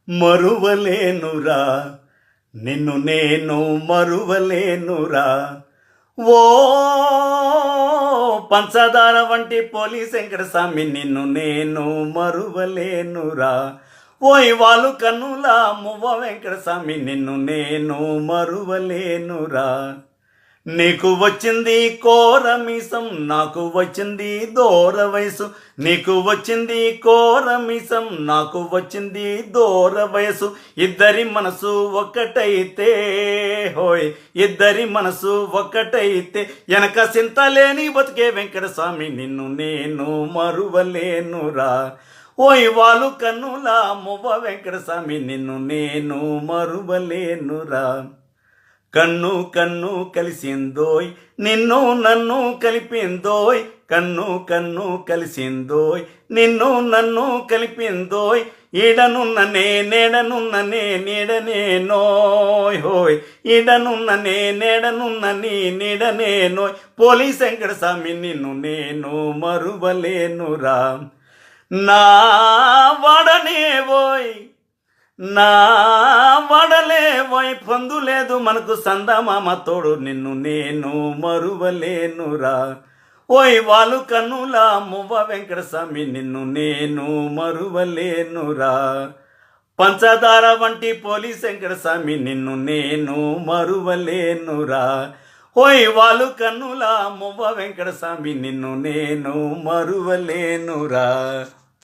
మరువలేనురా, నిన్ను నేను మరువలేనురా. ఓ పంచదార వంటి పోలీస్ వెంకటస్వామి, నిన్ను నేను మరువలేనురా. ఓయ్ వాళ్ళు కన్నుల మువ్వ వెంకటస్వామి, నిన్ను నేను మరువలేనురా. నీకు వచ్చింది కోరమీసం, నాకు వచ్చింది దూర వయసు. నీకు వచ్చింది కోరమీసం, నాకు వచ్చింది దూర వయసు. ఇద్దరి మనసు ఒక్కటైతే, హోయ్ ఇద్దరి మనసు ఒక్కటైతే, వెనక సింతలేని బతికే వెంకటస్వామి, నిన్ను నేను మరువలేనురా. ఓయ్ వాళ్ళు కన్నుల మువ్వ వెంకటస్వామి, నిన్ను నేను మరువలేనురా. కన్ను కన్ను కలిసిందోయ్, నిన్ను నన్ను కలిపిందోయ్. కన్ను కన్ను కలిసిందోయ్, నిన్ను నన్ను కలిపిందోయ్. ఈడనున్ననే నేడనున్ననే నీడనేనోయ్, హోయ్ ఈడనున్ననే నేడనున్నని నీడనేనోయ్. పోలీస్ వెంకటస్వామి, నిన్ను నేను మరువలేనురా. నా వాడనే ఓయ్, నా వడలే పోయి పొందు లేదు మనకు సందమామ తోడు, నిన్ను నేను మరువలేనురా. ఓయ్ వాళ్ళు కన్నుల మువ్వ వెంకటస్వామి, నిన్ను నేను మరువలేనురా. పంచదార వంటి పోలీస్ వెంకటస్వామి, నిన్ను నేను మరువలేనురా. ఓయ్ వాళ్ళు కన్నుల మువ్వ వెంకటస్వామి, నిన్ను నేను మరువలేనురా.